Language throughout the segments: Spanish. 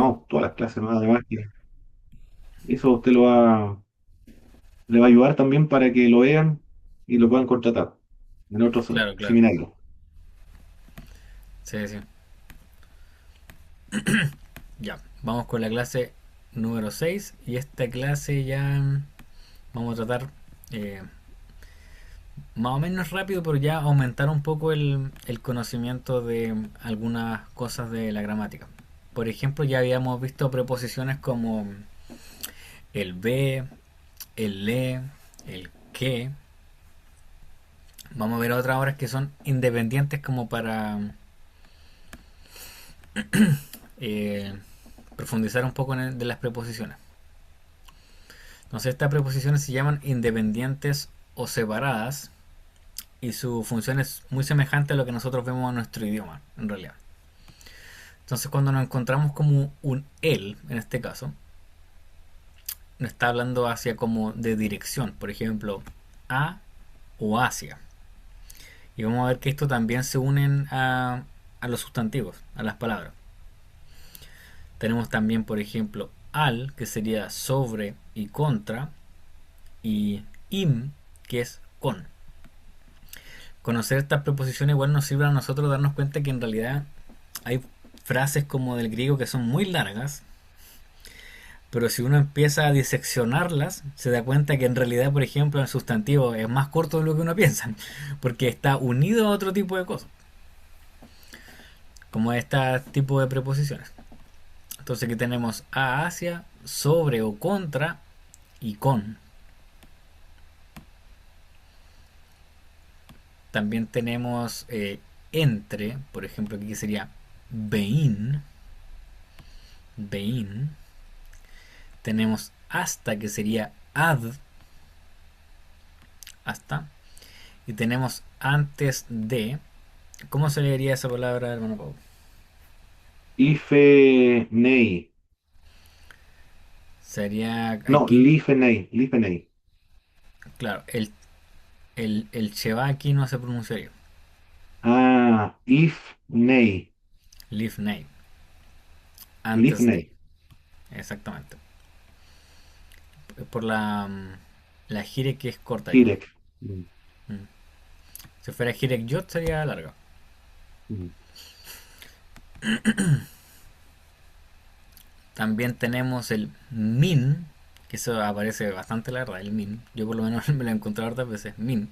No, todas las clases, ¿no? Además que eso a usted le va a ayudar también para que lo vean y lo puedan contratar en otros Claro, claro. seminarios. Sí, sí. Ya, vamos con la clase número 6 y esta clase ya vamos a tratar eh, más o menos rápido, pero ya aumentar un poco el conocimiento de algunas cosas de la gramática. Por ejemplo, ya habíamos visto preposiciones como el be, el le, el que. Vamos a ver otras ahora que son independientes como para eh, profundizar un poco de las preposiciones. Entonces estas preposiciones se llaman independientes o separadas y su función es muy semejante a lo que nosotros vemos en nuestro idioma, en realidad. Entonces cuando nos encontramos como un él, en este caso, nos está hablando hacia como de dirección, por ejemplo, a o hacia. Y vamos a ver que esto también se unen a los sustantivos, a las palabras. Tenemos también, por ejemplo, al, que sería sobre y contra, y im, que es con. Conocer estas preposiciones igual nos sirve a nosotros darnos cuenta que en realidad hay frases como del griego que son muy largas, pero si uno empieza a diseccionarlas, se da cuenta que en realidad, por ejemplo, el sustantivo es más corto de lo que uno piensa, porque está unido a otro tipo de cosas, como este tipo de preposiciones. Entonces aquí tenemos a, hacia, sobre o contra y con. También tenemos entre, por ejemplo, aquí sería bein, bein. Tenemos hasta, que sería ad, hasta. Y tenemos antes de. ¿Cómo se leería esa palabra, hermano Pau? Ife nei. Sería No, aquí, life nei. claro, el Cheva aquí no se pronunciaría. Ah, if nei. Leaf name, Live antes de. nei. Exactamente. Por la gire que es corta aquí. Direct. Mm, Mm. Si fuera Hirek Yot sería larga. mm. También tenemos el min, que eso aparece bastante la verdad, el min. Yo por lo menos me lo he encontrado hartas veces. Min,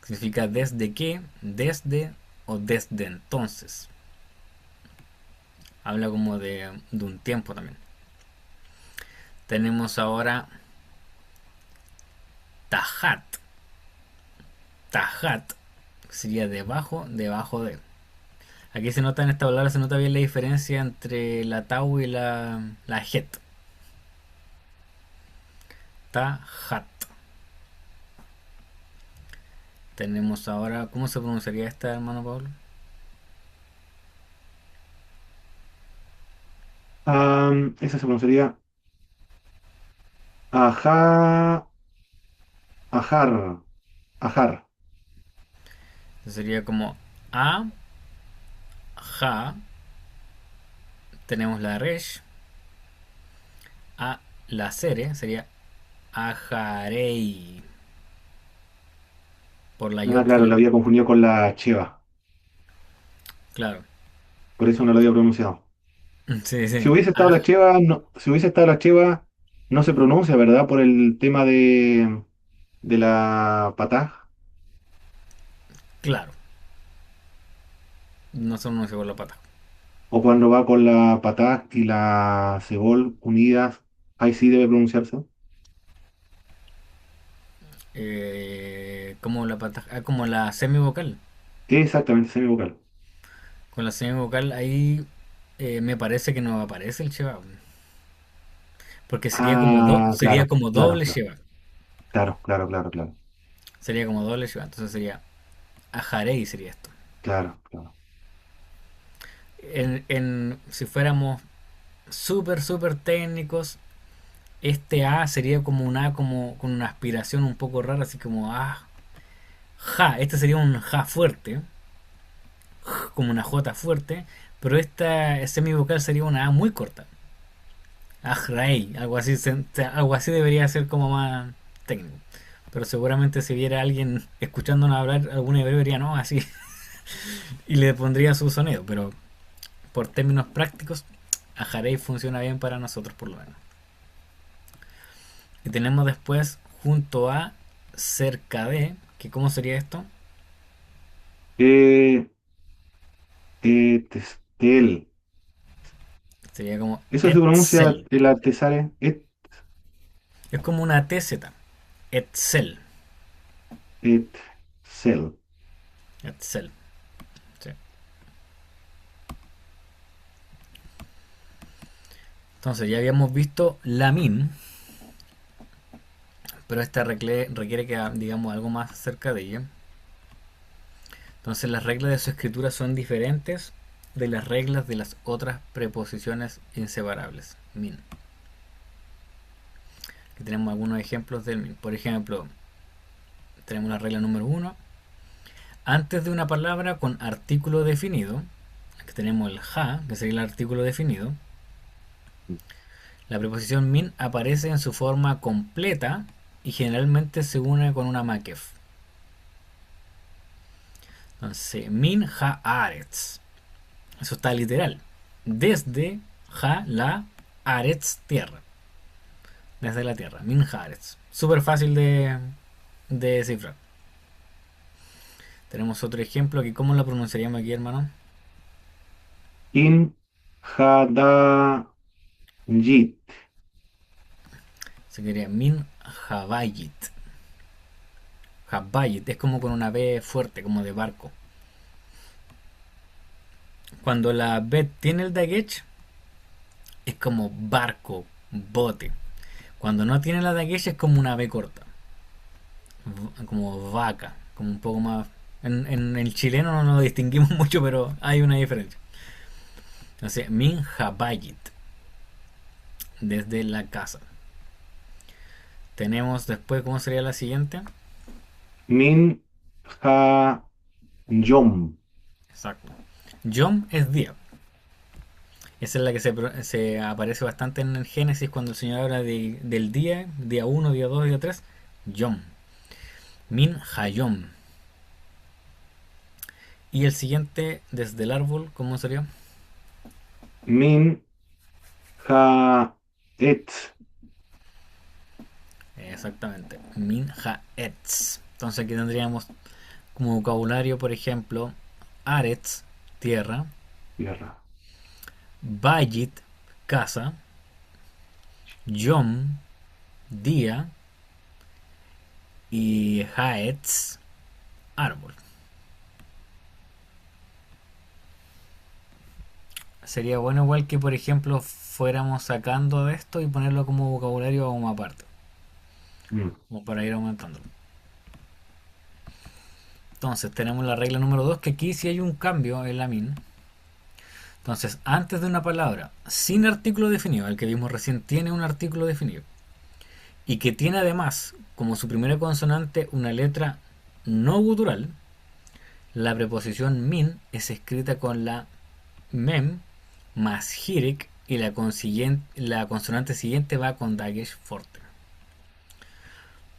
que significa desde que, desde o desde entonces. Habla como de un tiempo también. Tenemos ahora tajat. Tajat sería debajo, debajo de. Aquí se nota en esta palabra, se nota bien la diferencia entre la tau y la het. Tajat. Tenemos ahora, ¿cómo se pronunciaría esta, hermano Pablo? Esa se pronunciaría ajá, ajar, ajar. Sería como a, ja, tenemos la resh, a, la sere, sería ajarei, por la Ah, yod claro, la final. había confundido con la cheva. Claro. Por eso no lo había pronunciado. Sí, Si sí. hubiese estado la cheva, no, si hubiese estado la cheva, no se pronuncia, ¿verdad? Por el tema de la patá. Claro. No se pronuncia por la pata. O cuando va con la patá y la cebol unidas, ahí sí debe pronunciarse. Como la pata, como la semivocal. Exactamente, semivocal. Con la semivocal ahí me parece que no aparece el sheva. Porque Ah, sería claro, como claro, doble claro, sheva. claro, claro, claro, claro, Sería como doble sheva. Entonces sería ajarei sería esto. claro, claro. Si fuéramos súper, súper técnicos, este A sería como un A como con una aspiración un poco rara, así como A, ja. Este sería un ja fuerte, como una J fuerte, pero esta semivocal sería una A muy corta. Ajray, algo así debería ser como más técnico. Pero seguramente si viera a alguien escuchándonos hablar algún hebreo diría no, así, y le pondría su sonido, pero por términos prácticos, Ajarey funciona bien para nosotros por lo menos. Y tenemos después junto a cerca de, que ¿cómo sería esto? Eh, Testel. Sería como Eso se pronuncia Etzel. el artesare. Es como una TZ. Etzel. Etzel. Etzel. Sí. Entonces ya habíamos visto la min, pero esta requiere que digamos algo más cerca de ella. Entonces las reglas de su escritura son diferentes de las reglas de las otras preposiciones inseparables. Min. Aquí tenemos algunos ejemplos del min. Por ejemplo, tenemos la regla número uno. Antes de una palabra con artículo definido, aquí tenemos el ja, que sería el artículo definido, la preposición min aparece en su forma completa y generalmente se une con una makef. Entonces, min ha aretz. Eso está literal. Desde ja la aretz tierra. Desde la tierra. Min ha aretz. Súper fácil de descifrar. Tenemos otro ejemplo aquí. ¿Cómo lo pronunciaríamos aquí, hermano? In Hadayit. Se quería min habayit. Habayit es como con una B fuerte, como de barco. Cuando la B tiene el dagesh, es como barco, bote. Cuando no tiene la dagesh es como una B corta, como vaca, como un poco más. En el chileno no lo distinguimos mucho, pero hay una diferencia. Entonces, min habayit, desde la casa. Tenemos después, ¿cómo sería la siguiente? Min Hayom. Exacto. Yom es día. Esa es la que se aparece bastante en el Génesis cuando el Señor habla del día, día uno, día 2, día 3. Yom. Min Hayom. Y el siguiente, desde el árbol, ¿cómo sería? Min Haetz. Exactamente. Min Haetz. Entonces aquí tendríamos como vocabulario, por ejemplo, Aretz, tierra. Tierra. Bayit, casa. Yom, día. Y Haetz, árbol. Sería bueno igual que, por ejemplo, fuéramos sacando de esto y ponerlo como vocabulario como aparte, Mm. como para ir aumentando. Entonces tenemos la regla número 2 que aquí sí hay un cambio en la min. Entonces, antes de una palabra sin artículo definido, el que vimos recién tiene un artículo definido, y que tiene además como su primera consonante una letra no gutural, la preposición min es escrita con la mem más hirik y la consonante siguiente va con dagesh forte.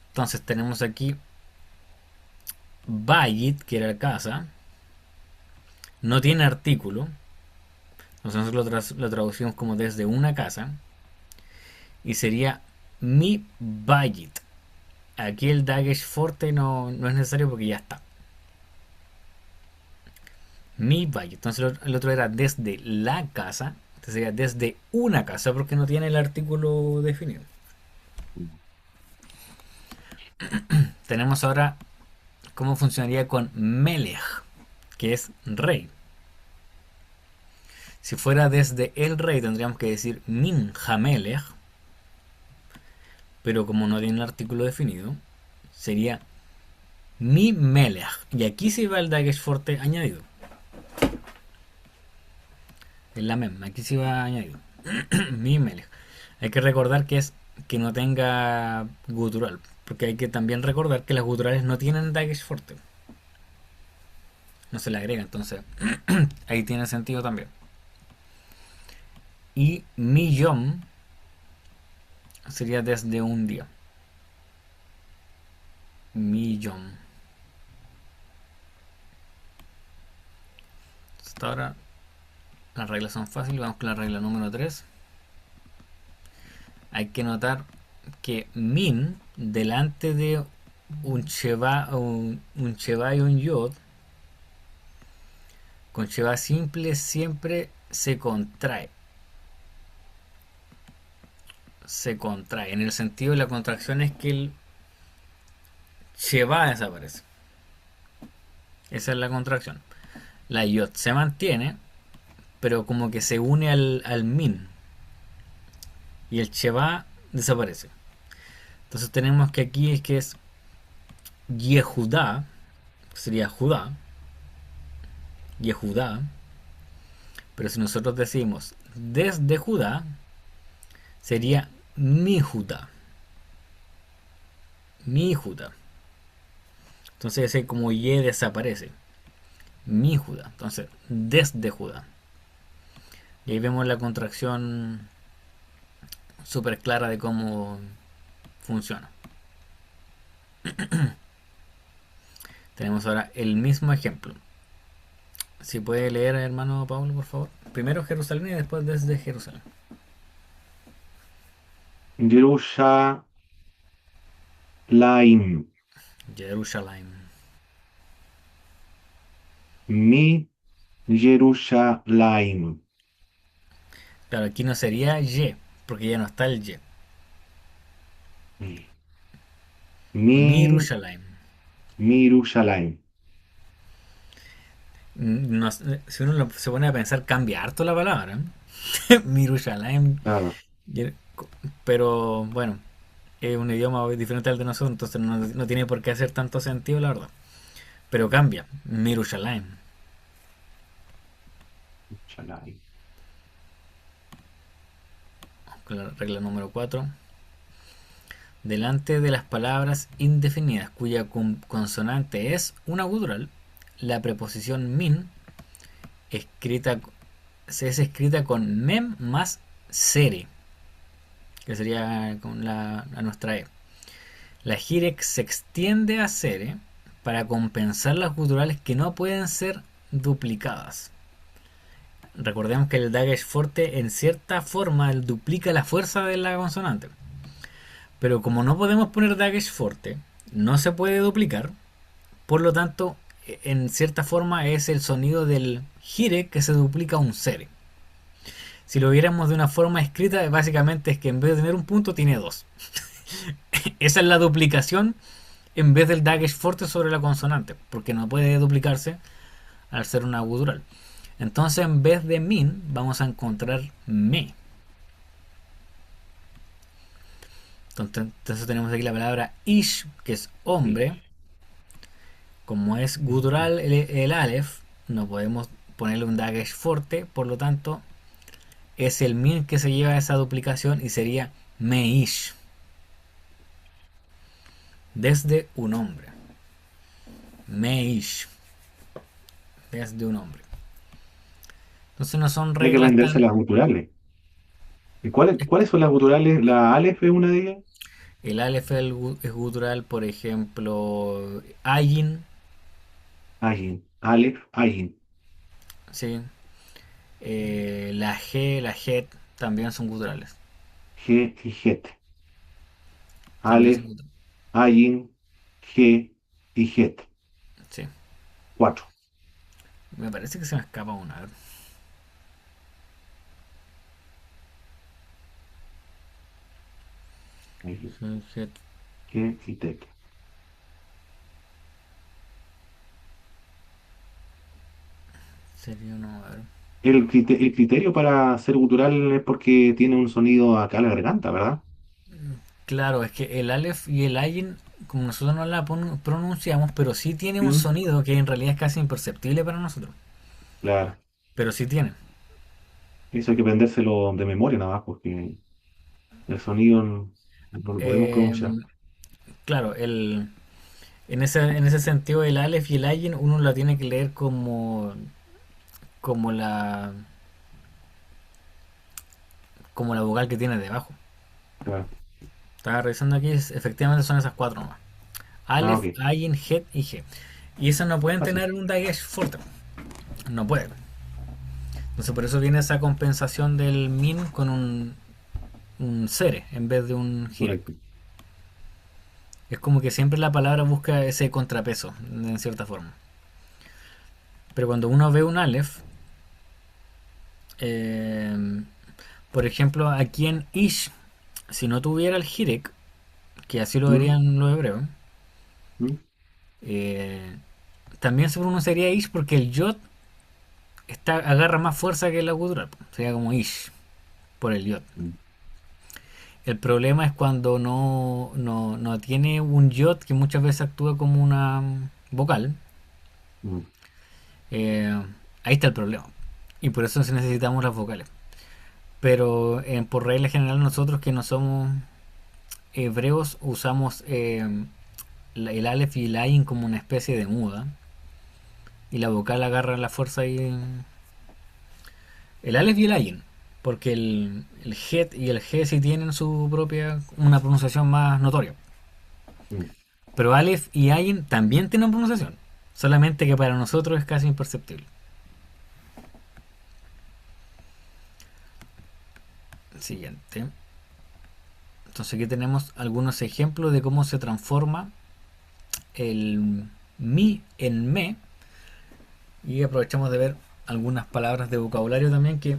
Entonces tenemos aquí bayit, que era casa, no tiene artículo, entonces nosotros lo traducimos como desde una casa, y sería mi bayit. Aquí el dagesh forte no es necesario porque ya está. Mi bayit. Entonces el otro era desde la casa, entonces sería desde una casa porque no tiene el artículo definido. Tenemos ahora cómo funcionaría con melech, que es rey. Si fuera desde el rey tendríamos que decir min hamelech, pero como no tiene el artículo definido, sería mi melech. Y aquí se va el dagesh forte añadido. En la mem, aquí se va añadido. Mi melech. Hay que recordar que es que no tenga gutural, porque hay que también recordar que las guturales no tienen dagesh forte. No se le agrega, entonces ahí tiene sentido también. Y mi yom sería desde un día. Millón. Hasta ahora las reglas son fáciles. Vamos con la regla número 3. Hay que notar que min delante de un cheva y un yod, con cheva simple siempre se contrae. Se contrae. En el sentido de la contracción es que el cheva desaparece. Esa es la contracción. La yod se mantiene, pero como que se une al min. Y el cheva desaparece. Entonces tenemos que aquí es que es Yehudá, sería Judá, Yehudá, pero si nosotros decimos desde Judá, sería mi Judá, mi Judá. Entonces ese como Ye desaparece, mi Judá, entonces desde Judá. Y ahí vemos la contracción súper clara de cómo funciona. Tenemos ahora el mismo ejemplo. Si puede leer, hermano Pablo, por favor. Primero Jerusalén y después desde Jerusalén. Yerushalayim. Jerusalén. Mi Yerushalayim. Claro, aquí no sería Y, porque ya no está el Y. Mi Mirushalayim. Mirushalayim. No, si uno se pone a pensar, cambia harto la palabra. ¿Eh? Mirushalayim. Claro, Pero bueno, es un idioma diferente al de nosotros, entonces no tiene por qué hacer tanto sentido, la verdad. Pero cambia. Mirushalayim. Yerushalayim. Con la regla número 4. Delante de las palabras indefinidas cuya consonante es una gutural, la preposición min escrita, es escrita con mem más sere, que sería con a nuestra e. La jirek se extiende a sere para compensar las guturales que no pueden ser duplicadas. Recordemos que el dagesh forte en cierta forma duplica la fuerza de la consonante. Pero como no podemos poner dagesh forte, no se puede duplicar. Por lo tanto, en cierta forma es el sonido del gire que se duplica a un sere. Si lo viéramos de una forma escrita, básicamente es que en vez de tener un punto, tiene dos. Esa es la duplicación en vez del dagesh forte sobre la consonante, porque no puede duplicarse al ser una gutural. Entonces, en vez de min, vamos a encontrar me. Entonces tenemos aquí la palabra ish, que es hombre. Como es gutural el aleph, no podemos ponerle un dagesh fuerte, por lo tanto, es el min que se lleva esa duplicación y sería meish, desde un hombre. Meish, desde un hombre. Entonces no son Hay que reglas aprenderse tan... las guturales. ¿Y cuáles son las guturales? La Aleph es una de ellas. El aleph es gutural, por ejemplo, ayin, Ayin. Aleph, Ayin. ¿sí? La G, la Het también son guturales. G y Het. También son Aleph, guturales. Ayin, G y Het. Sí. Cuatro. Me parece que se me escapa una. A ver. Ayin, Het G y Tet. sería uno. A ver. El criterio para ser gutural es porque tiene un sonido acá a la garganta, ¿verdad? Claro, es que el Aleph y el Ayin, como nosotros no la pronunciamos, pero sí tiene un Mm, sonido que en realidad es casi imperceptible para nosotros. claro. Pero sí tiene. Eso hay que aprendérselo de memoria nada más, porque el sonido no lo podemos Eh, pronunciar. claro, en ese sentido el Aleph y el Ayin uno la tiene que leer como como la vocal que tiene debajo. Claro. Estaba revisando aquí, efectivamente son esas cuatro nomás. Ah, Aleph, ok. Ayin, Het y G. Y esas no pueden Fácil. tener un Dagesh fuerte. No pueden. Entonces por eso viene esa compensación del min con un sere en vez de un hirek. Correcto. Es como que siempre la palabra busca ese contrapeso, en cierta forma. Pero cuando uno ve un Aleph, eh, por ejemplo, aquí en Ish, si no tuviera el hirek, que así lo ¿Mm? verían los hebreos, ¿Mm? eh, también se pronunciaría Ish porque el Yod agarra más fuerza que la gutural. Sería como Ish por el Yod. Mm. El problema es cuando no tiene un Yod que muchas veces actúa como una vocal. Mm. eh, Ahí está el problema. Y por eso necesitamos las vocales. Pero por regla general nosotros que no somos hebreos usamos el Aleph y el Ayin como una especie de muda. Y la vocal agarra la fuerza y el Aleph y el Ayin. Porque el Het y el G sí tienen su propia, una pronunciación más notoria. Mm. Pero Aleph y Ayin también tienen pronunciación. Solamente que para nosotros es casi imperceptible. Siguiente. Entonces aquí tenemos algunos ejemplos de cómo se transforma el mi en me. Y aprovechamos de ver algunas palabras de vocabulario también que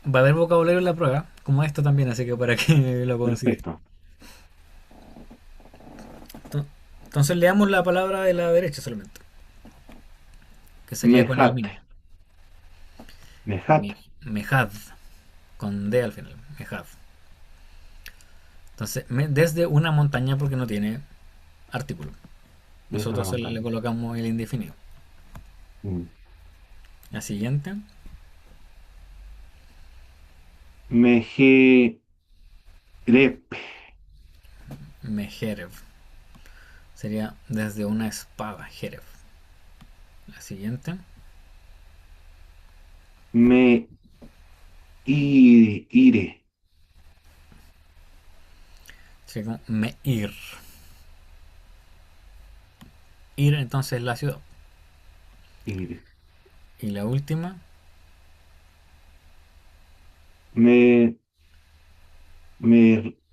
va a haber vocabulario en la prueba, como esto también, así que para que lo considere. Perfecto. Entonces leamos la palabra de la derecha solamente, que sería con el Mejat. min. Mejat. Mejad, con D al final. Mejad. Entonces, desde una montaña porque no tiene artículo. Desde una Nosotros le montaña. colocamos el indefinido. Mm. La siguiente, Mejerep. Mejerev. Sería desde una espada, Jerev. La siguiente, Me ire. sería como Meir. Ir entonces la ciudad. Ire. Y la última, Me,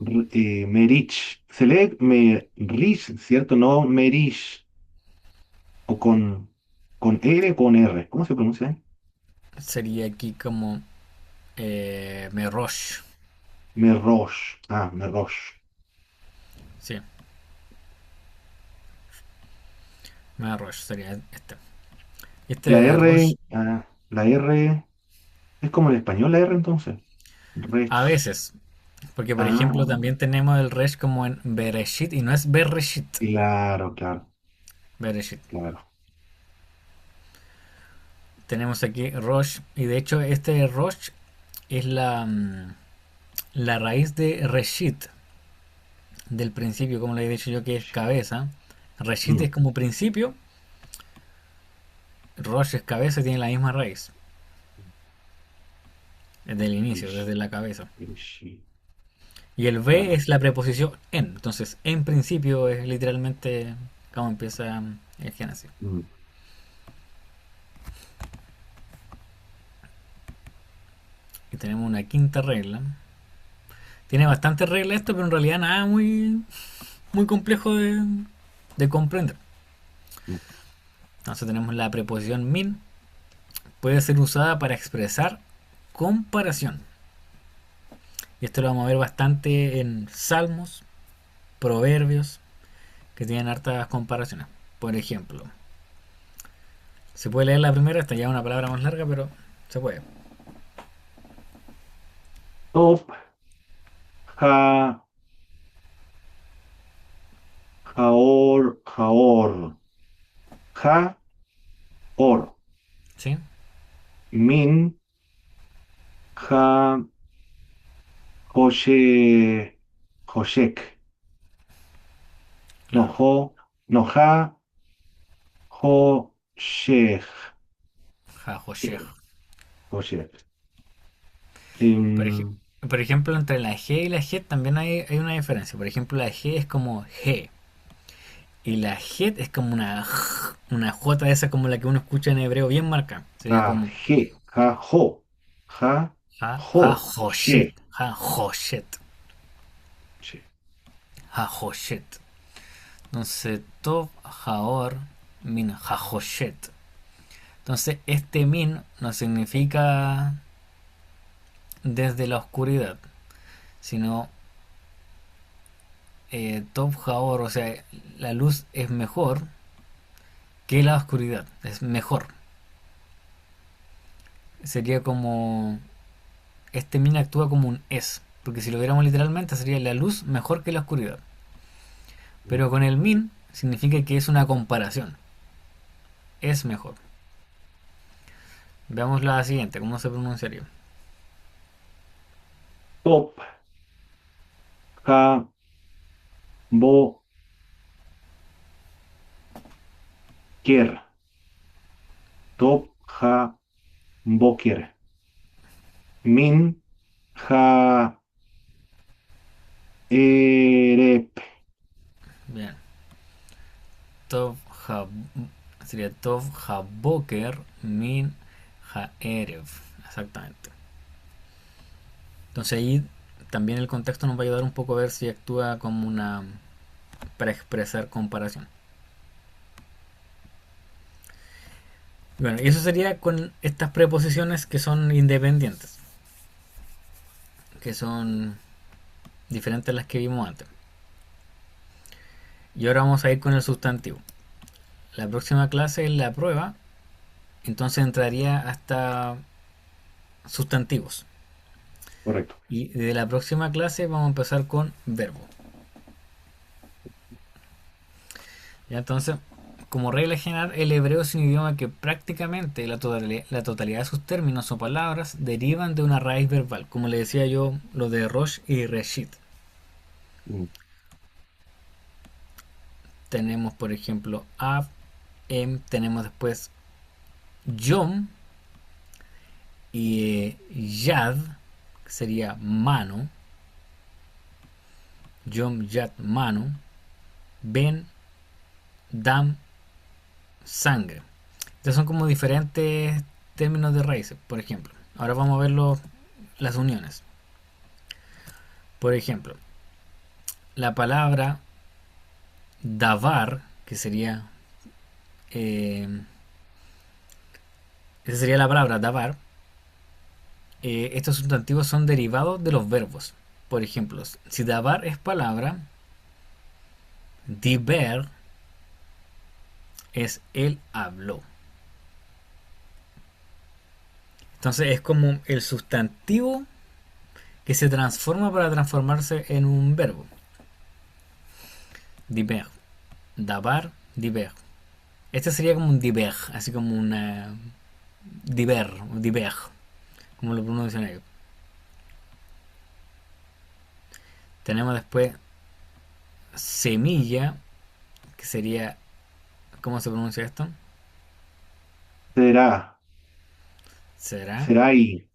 Merich. Se lee Merich, ¿cierto? No Merich. O con R o con R. ¿Cómo se pronuncia? sería aquí como Merosh. Merosh. Ah, Merosh. Sí, Merosh sería este. La Este Rosh R, la R es como el español, la R entonces. a Rech. veces, porque por ejemplo Ah, también tenemos el Resh como en Bereshit y no es Bereshit. claro, claro, Bereshit. claro. Tenemos aquí Rosh y de hecho este Rosh es la raíz de Reshit, del principio, como le he dicho yo, que es cabeza. Reshit Mm, es como principio, Rosh es cabeza y tiene la misma raíz. Desde el inicio, Rish, desde la cabeza. Rishi, Y el B claro. es la preposición en. Entonces, en principio es literalmente cómo empieza el Génesis. Mm. Y tenemos una quinta regla. Tiene bastantes reglas esto, pero en realidad nada muy complejo de comprender. Mm. Entonces tenemos la preposición min. Puede ser usada para expresar comparación. Y esto lo vamos a ver bastante en salmos, proverbios, que tienen hartas comparaciones. Por ejemplo, se puede leer la primera, esta ya es una palabra más larga, pero se puede. Top, ja, jaor, jaor, ja, or, ¿Sí? min, ja, joshe, joshek, no, Claro. no, ja, joshech, Jajoshech. joshech. Por, Em, por ejemplo, entre la G y la G también hay una diferencia. Por ejemplo, la G es como G. Y la G es como una J esa como la que uno escucha en hebreo bien marcada. Ja, Sería como je, ja, jo. Ja, jo, ha she. hoshet. Ha hoshet. Che. Ha hoshet. Entonces, Tov Haor Min Hahoshet. Entonces, este min no significa desde la oscuridad, sino Tov Haor, o sea, la luz es mejor que la oscuridad, es mejor. Sería como. Este min actúa como un es, porque si lo viéramos literalmente sería la luz mejor que la oscuridad. Pero con el min significa que es una comparación, es mejor. Veamos la siguiente, ¿cómo se pronunciaría? Top, ja, bo, quier. Top, ja, bo, quier. Min, ja, erep. Bien. Tov ha, sería Tov Haboker min Haerev. Exactamente. Entonces ahí también el contexto nos va a ayudar un poco a ver si actúa como una para expresar comparación. Bueno, y eso sería con estas preposiciones que son independientes, que son diferentes a las que vimos antes. Y ahora vamos a ir con el sustantivo. La próxima clase es la prueba, entonces entraría hasta sustantivos. Correcto. Y de la próxima clase vamos a empezar con verbo. Ya entonces, como regla general, el hebreo es un idioma que prácticamente la totalidad de sus términos o palabras derivan de una raíz verbal, como le decía yo, lo de Rosh y Reshit. Mm. Tenemos, por ejemplo, Av, Em, tenemos después Yom y Yad, que sería mano, Yom, Yad, mano, Ben, Dam, sangre. Estos son como diferentes términos de raíces, por ejemplo. Ahora vamos a ver las uniones. Por ejemplo, la palabra davar, que sería eh, esa sería la palabra davar. Estos sustantivos son derivados de los verbos. Por ejemplo, si davar es palabra, diber es él habló. Entonces es como el sustantivo que se transforma para transformarse en un verbo. Diber, davar, diber. Este sería como un diber, así como una diber, como lo pronuncian ellos. Tenemos después semilla, que sería, ¿cómo se pronuncia esto? Será, Será, será ahí.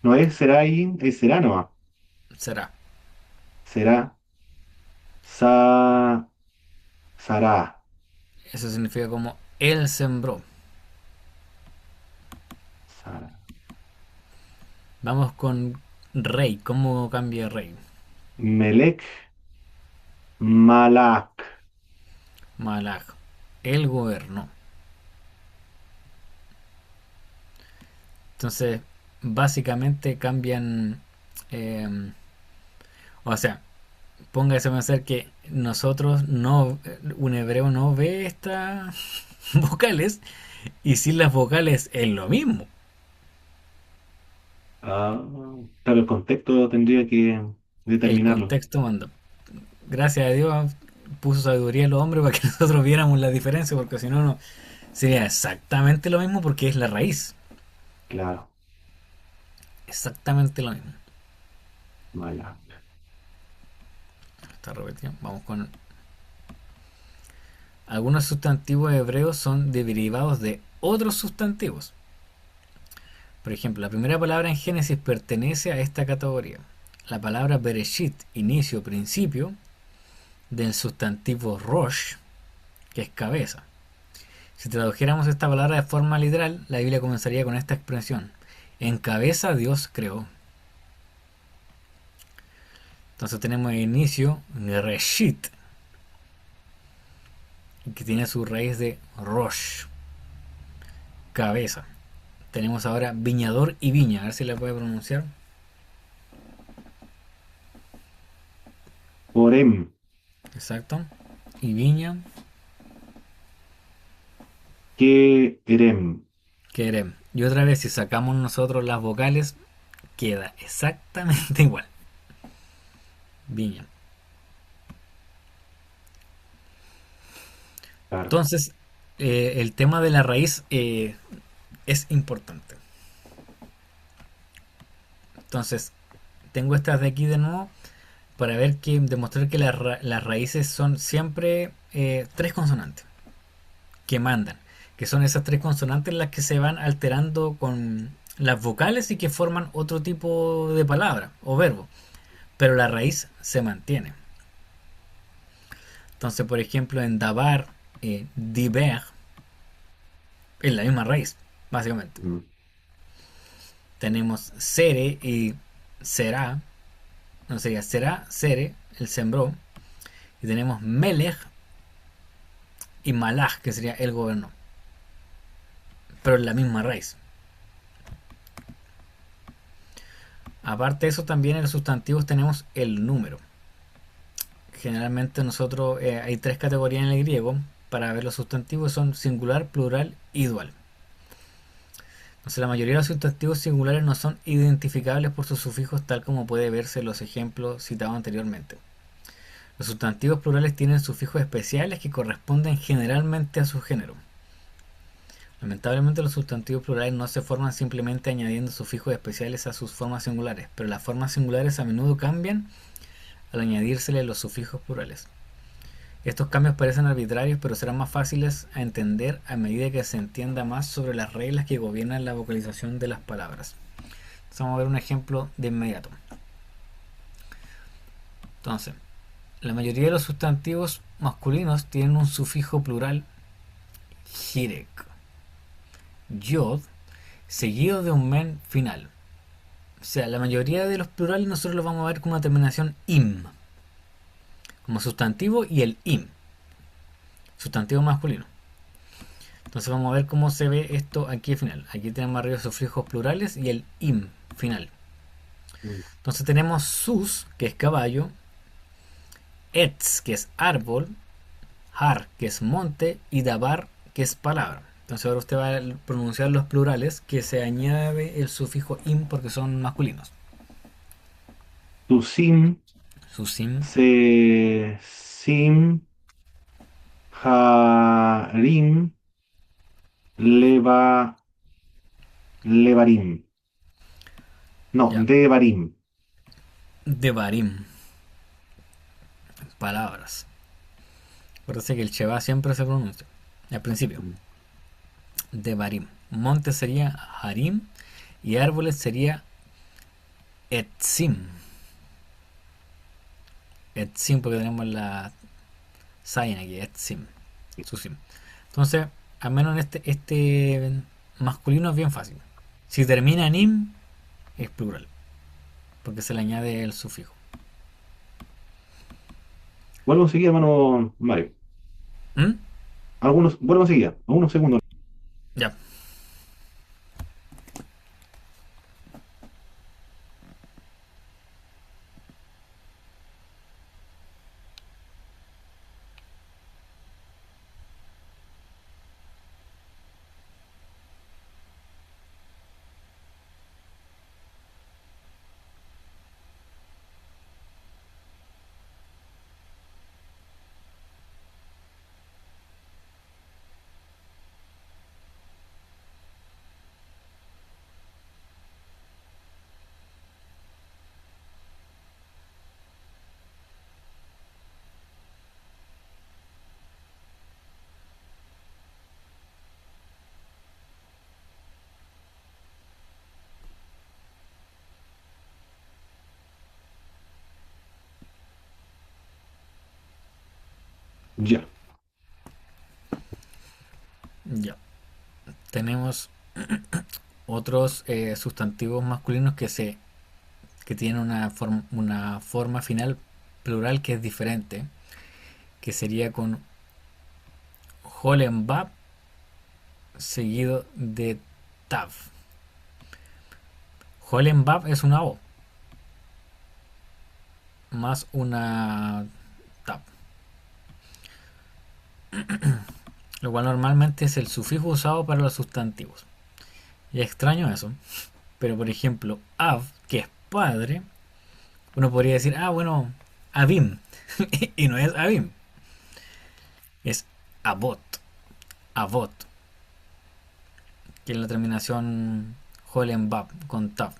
No es será ahí, es será nomás. será. Será, sa, sará. Eso significa como él sembró. Sara. Vamos con rey, ¿cómo cambia rey? Melec, malak. Malach, él gobernó. Entonces, básicamente cambian, eh, o sea, póngase a pensar que nosotros no, un hebreo no ve estas vocales y sin las vocales es lo mismo. Ah, claro, el contexto tendría que El determinarlo. contexto manda. Gracias a Dios puso sabiduría en los hombres para que nosotros viéramos la diferencia, porque si no, no sería exactamente lo mismo porque es la raíz. Claro, Exactamente lo mismo. malak. Está repetido. Vamos con. Algunos sustantivos hebreos son derivados de otros sustantivos. Por ejemplo, la primera palabra en Génesis pertenece a esta categoría. la palabra Bereshit, inicio, principio, del sustantivo Rosh, que es cabeza. Si tradujéramos esta palabra de forma literal, la Biblia comenzaría con esta expresión: en cabeza Dios creó. Entonces tenemos el inicio, Reshit, que tiene su raíz de Rosh, cabeza. Tenemos ahora viñador y viña, a ver si la puede pronunciar. Orem, Exacto. Y viña, Kerem. querem. Y otra vez, si sacamos nosotros las vocales, queda exactamente igual. Viña. Claro. Entonces, el tema de la raíz es importante. Entonces, tengo estas de aquí de nuevo para ver que demostrar que las raíces son siempre tres consonantes que mandan, que son esas tres consonantes las que se van alterando con las vocales y que forman otro tipo de palabra o verbo, pero la raíz se mantiene. Entonces, por ejemplo, en dabar, diber, es la misma raíz, básicamente. Mm. Tenemos sere y será, no sería será, sere, el sembró, y tenemos melech y malach, que sería el gobernó, pero es la misma raíz. Aparte de eso, también en los sustantivos tenemos el número. Generalmente nosotros hay tres categorías en el griego para ver los sustantivos: son singular, plural y dual. Entonces la mayoría de los sustantivos singulares no son identificables por sus sufijos, tal como puede verse en los ejemplos citados anteriormente. Los sustantivos plurales tienen sufijos especiales que corresponden generalmente a su género. Lamentablemente los sustantivos plurales no se forman simplemente añadiendo sufijos especiales a sus formas singulares, pero las formas singulares a menudo cambian al añadírsele los sufijos plurales. Estos cambios parecen arbitrarios, pero serán más fáciles a entender a medida que se entienda más sobre las reglas que gobiernan la vocalización de las palabras. Entonces vamos a ver un ejemplo de inmediato. Entonces, la mayoría de los sustantivos masculinos tienen un sufijo plural hirek, yod, seguido de un men final. O sea, la mayoría de los plurales nosotros los vamos a ver con una terminación im, como sustantivo, y el im, sustantivo masculino. Entonces vamos a ver cómo se ve esto aquí al final. Aquí tenemos arriba sufijos plurales y el im final. Mm. Entonces tenemos sus, que es caballo, etz, que es árbol, har, que es monte, y dabar, que es palabra. Entonces ahora usted va a pronunciar los plurales que se añade el sufijo im porque son masculinos. Tusim, Susim, Sesim, Harim, Leva, Levarim. No, ya. Devarim. Devarim, palabras. Acuérdate que el Sheba siempre se pronuncia al principio. Mm. Devarim. Monte sería Harim y árboles sería Etzim. Etzim porque tenemos la Zayin aquí, Etzim. Susim. Entonces, al menos en este masculino es bien fácil. Si termina en im, es plural, porque se le añade el sufijo. Vuelvo enseguida, hermano Mario. ¿Mm? Vuelvo enseguida, algunos segundos. Ya. Ya. Ya. Tenemos otros sustantivos masculinos que tienen una forma final plural que es diferente, que sería con Holenbab seguido de Tav. Holenbab es una O más una Tav, lo cual normalmente es el sufijo usado para los sustantivos. Y es extraño eso, pero por ejemplo, Av, que es padre, uno podría decir, ah, bueno, Abim, y no es Abim, es Abot, Avot, que es la terminación Holenbab con Tav,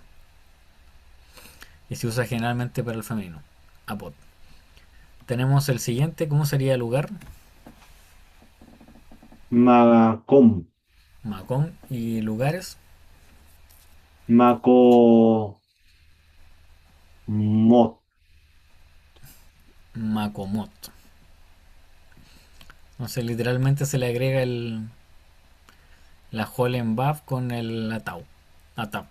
y se usa generalmente para el femenino, Abot. Tenemos el siguiente, ¿cómo sería el lugar? Macom. Macón y lugares, Macomot. Macomot. Entonces literalmente se le agrega la Holenbab con el Atau, Atap.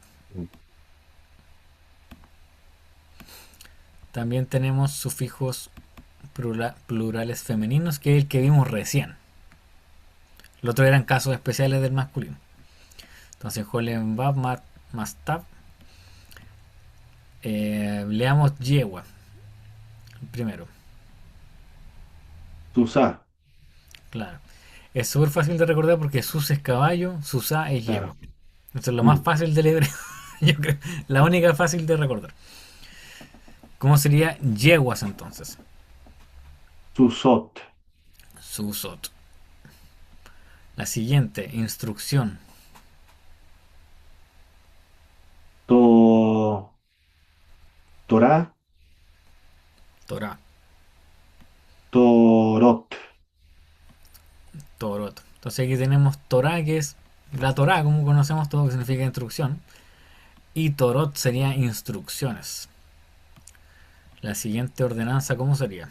También tenemos sufijos plurales femeninos, que es el que vimos recién. Los otros eran casos especiales del masculino. Entonces, Holenbab más Tap. Leamos yegua primero. Susá. Claro. Es súper fácil de recordar porque sus es caballo, susa es yegua. Claro. Eso es lo más Mm. fácil del hebreo. Yo creo. La única fácil de recordar. ¿Cómo sería yeguas entonces? Susot. Susot. La siguiente, instrucción. To. Torá. Torah. Torot. Torot. Entonces aquí tenemos Torah, que es la Torah, como conocemos todo, que significa instrucción. Y Torot sería instrucciones. La siguiente ordenanza, ¿cómo sería?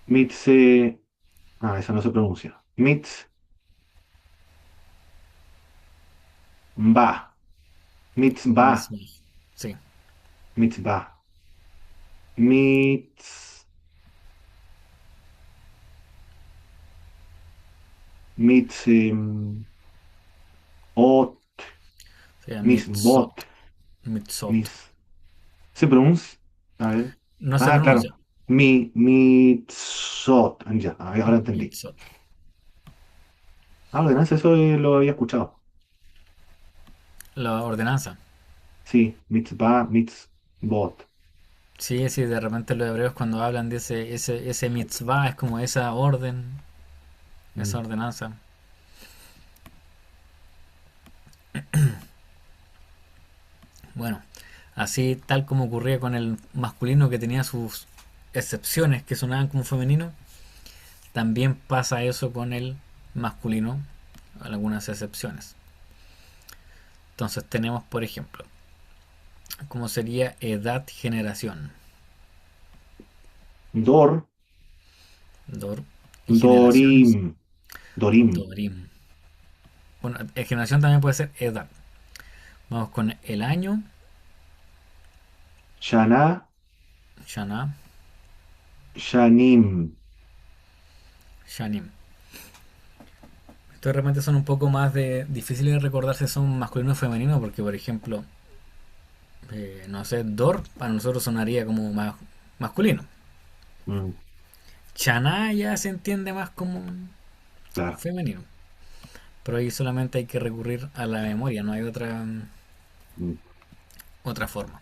Mitze. Ah, esa no se pronuncia. Mitzvah. Mitzvah. Mitzvah. Sí, Mitzvah. Mitz. Mitz. Ot. sería Mitzot. Misbot. Mitzot. Mis. ¿Se pronuncia? A ver. No se Ah, claro. pronuncia. Mitzot. Ya, ahora entendí. Mitzot. Ah, ordenanza, eso lo había escuchado. La ordenanza. Sí, mitzvah, mitzvot. Sí, sí, de repente los hebreos cuando hablan de ese mitzvah es como esa orden, esa Mm. ordenanza. Bueno, así tal como ocurría con el masculino que tenía sus excepciones que sonaban como femenino, también pasa eso con el masculino, algunas excepciones. Entonces tenemos, por ejemplo, como sería edad, generación. Dor, Dor y generaciones. Dorim, Dorim, Dorim. Bueno, generación también puede ser edad. Vamos con el año, Shana, Shana, Shanim. Shanim. Estos de repente son un poco más difíciles de recordar si son masculino o femenino, porque por ejemplo, no sé, Dor para nosotros sonaría como más masculino. Mm, Chana ya se entiende más como claro. femenino. Pero ahí solamente hay que recurrir a la memoria, no hay Mm. otra forma.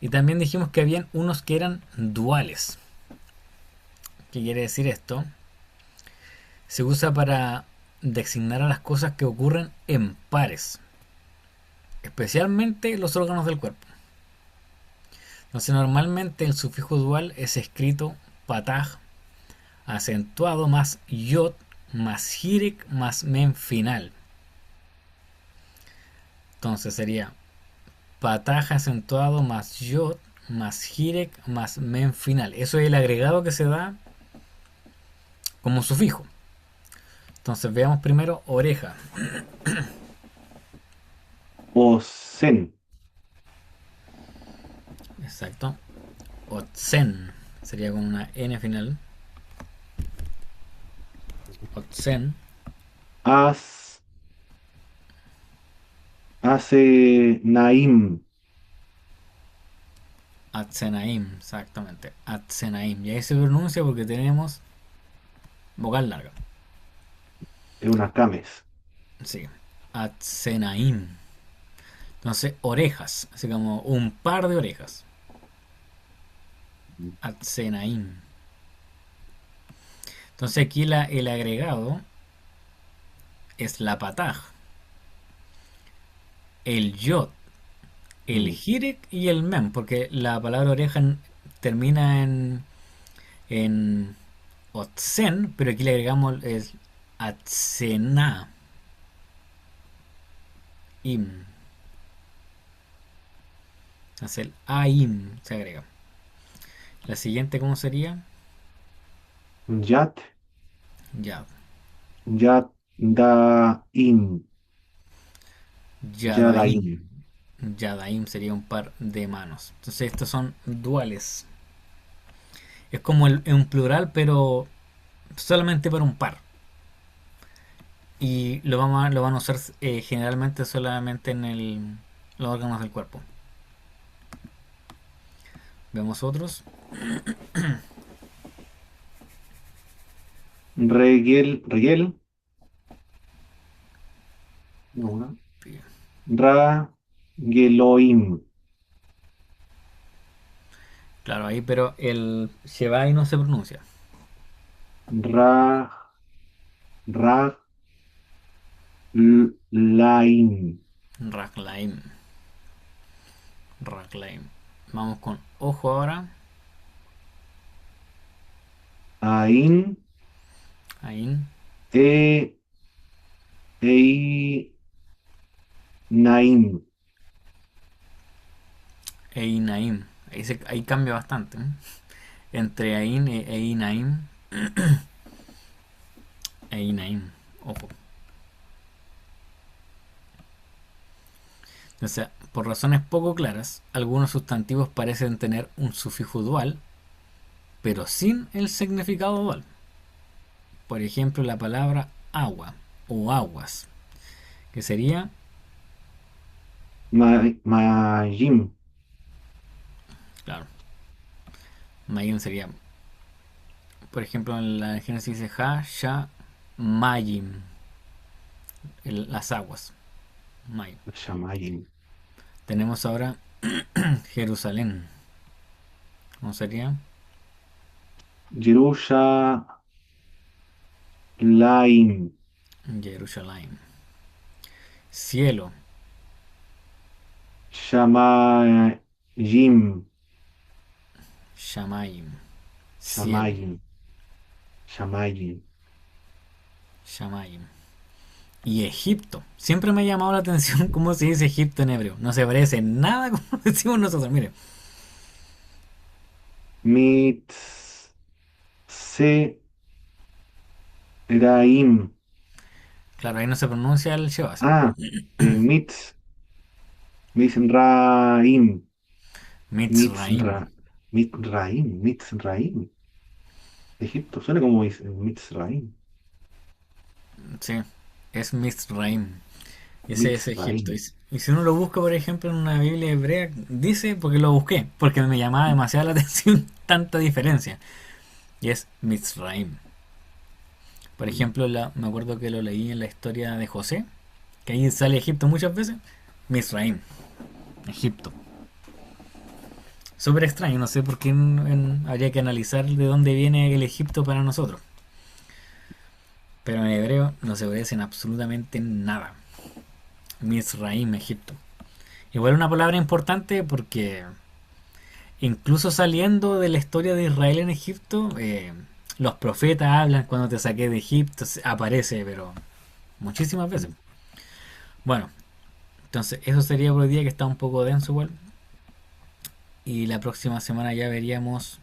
Y también dijimos que habían unos que eran duales. ¿Qué quiere decir esto? Se usa para designar a las cosas que ocurren en pares, especialmente los órganos del cuerpo. Entonces normalmente el sufijo dual es escrito pataj acentuado más yod más hirek más mem final. Entonces sería pataja acentuado más yod más jirek más men final. Eso es el agregado que se da como sufijo. Entonces veamos primero oreja. Osen. Exacto. Otsen sería con una n final. Otsen. As. Asenaim. Atsenaim, exactamente. Atsenaim. Y ahí se pronuncia porque tenemos vocal larga. Es unas cames. Sí. Atsenaim. Entonces, orejas. Así como un par de orejas. Atsenaim. Entonces aquí el agregado es la pataj, el yod, el Mm. jirek y el mem, porque la palabra oreja termina en otsen, pero aquí le agregamos el atsena im. Entonces el aim se agrega. La siguiente, ¿cómo sería? Yat. Yad. Yadaim. Yadaim. Yadaim. Yadaim sería un par de manos. Entonces estos son duales. Es como un plural, pero solamente para un par. Y lo van a usar generalmente solamente en los órganos del cuerpo. Vemos otros. Regel. Regel. No. Rageloim. Claro, ahí, pero el Shebai no se pronuncia. Ra. Raglaim. Raglaim. Raglaim. Vamos con ojo ahora. Ain. Ain. E. Einaim. Einaim. Ahí cambia bastante. ¿Eh? Entre Ain e Einaim. Einaim. Ojo. O sea, por razones poco claras, algunos sustantivos parecen tener un sufijo dual, pero sin el significado dual. Por ejemplo, la palabra agua o aguas, que sería, Majim. claro, mayim sería, por ejemplo, en la Génesis dice ha, sha, mayim, las aguas, mayim. Shamayim. Tenemos ahora Jerusalén, ¿cómo sería? Jerusha. Jerusalén. Cielo, Shamayim. shamayim. Cielo, Shamayim. Shamayim. shamayim. Y Egipto. Siempre me ha llamado la atención cómo se dice Egipto en hebreo. No se parece nada como decimos nosotros. Mire, Mitzraim. claro, ahí no se pronuncia el Shebas. Ah, Mitzraim. Mitzraim. Mitzra, Mitzraim. Egipto, suena como Mitzraim. Sí, es Mitzraim. Ese es Egipto. Mitzraim. Y si uno lo busca, por ejemplo, en una Biblia hebrea, dice, porque lo busqué, porque me llamaba demasiado la atención tanta diferencia. Y es Mitzraim. Por ejemplo, me acuerdo que lo leí en la historia de José, que ahí sale Egipto muchas veces. Mitzraim, Egipto. Súper extraño, no sé por qué habría que analizar de dónde viene el Egipto para nosotros. Pero en hebreo no se obedecen absolutamente nada. Mizraim, Egipto. Igual una palabra importante porque incluso saliendo de la historia de Israel en Egipto, los profetas hablan cuando te saqué de Egipto, aparece, pero muchísimas veces. Bueno, Entonces, eso sería por hoy día, que está un poco denso igual. Y la próxima semana ya veríamos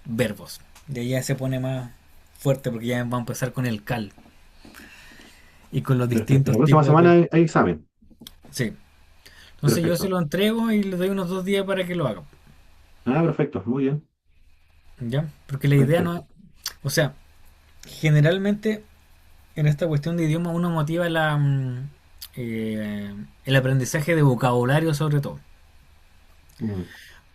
verbos. De ahí ya se pone más fuerte porque ya va a empezar con el cal y con los Perfecto. La distintos próxima tipos semana de... hay examen. Sí. Entonces yo se Perfecto. lo entrego y le doy unos 2 días para que lo haga. Ah, perfecto. Muy bien. ¿Ya? Porque la idea Perfecto. no... O sea, generalmente en esta cuestión de idioma uno motiva el aprendizaje de vocabulario sobre todo. Mm,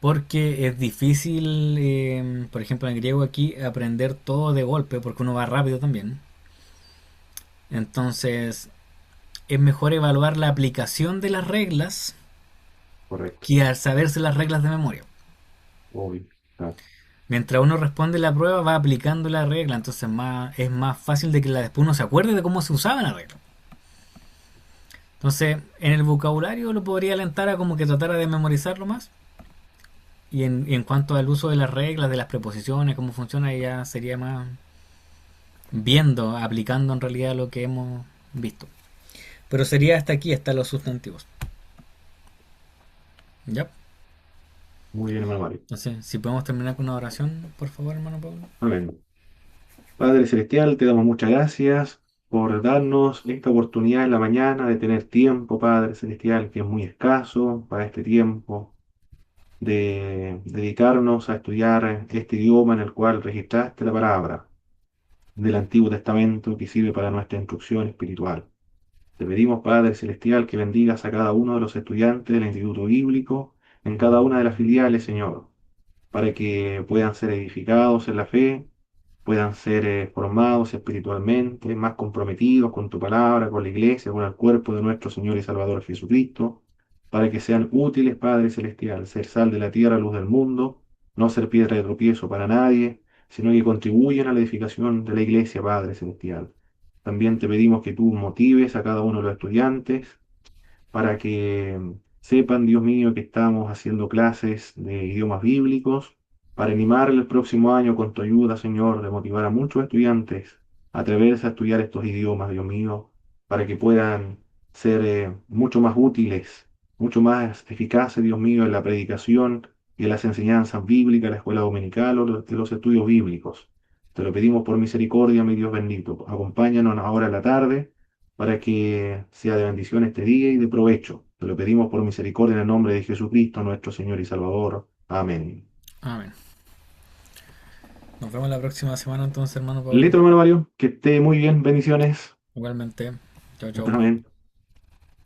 Porque es difícil, por ejemplo en griego aquí, aprender todo de golpe porque uno va rápido también. Entonces es mejor evaluar la aplicación de las reglas correcto. que al saberse las reglas de memoria. Obvio. Claro. Mientras uno responde la prueba va aplicando la regla, entonces es más fácil de que después uno se acuerde de cómo se usaba la regla. Entonces, en el vocabulario lo podría alentar a como que tratara de memorizarlo más. Y en cuanto al uso de las reglas, de las preposiciones, cómo funciona, ya sería más viendo, aplicando en realidad lo que hemos visto. Pero sería hasta aquí, hasta los sustantivos. ¿Ya? Muy bien, hermano Mario. Entonces, si podemos terminar con una oración, por favor, hermano Pablo. Amén. Padre Celestial, te damos muchas gracias por darnos esta oportunidad en la mañana de tener tiempo, Padre Celestial, que es muy escaso para este tiempo, de dedicarnos a estudiar este idioma en el cual registraste la palabra del Antiguo Testamento que sirve para nuestra instrucción espiritual. Te pedimos, Padre Celestial, que bendigas a cada uno de los estudiantes del Instituto Bíblico en cada una de las filiales, Señor, para que puedan ser edificados en la fe, puedan ser formados espiritualmente, más comprometidos con tu palabra, con la iglesia, con el cuerpo de nuestro Señor y Salvador Jesucristo, para que sean útiles, Padre Celestial, ser sal de la tierra, luz del mundo, no ser piedra de tropiezo para nadie, sino que contribuyan a la edificación de la iglesia, Padre Celestial. También te pedimos que tú motives a cada uno de los estudiantes para que sepan, Dios mío, que estamos haciendo clases de idiomas bíblicos, para animar el próximo año con tu ayuda, Señor, de motivar a muchos estudiantes a atreverse a estudiar estos idiomas, Dios mío, para que puedan ser mucho más útiles, mucho más eficaces, Dios mío, en la predicación y en las enseñanzas bíblicas, en la escuela dominical o de los estudios bíblicos. Te lo pedimos por misericordia, mi Dios bendito. Acompáñanos ahora en la tarde para que sea de bendición este día y de provecho. Te lo pedimos por misericordia en el nombre de Jesucristo, nuestro Señor y Salvador. Amén. Amén. Nos vemos la próxima semana entonces, hermano Pablo. Listo, hermano Mario, que esté muy bien, bendiciones. Igualmente. Chao, chao. Amén.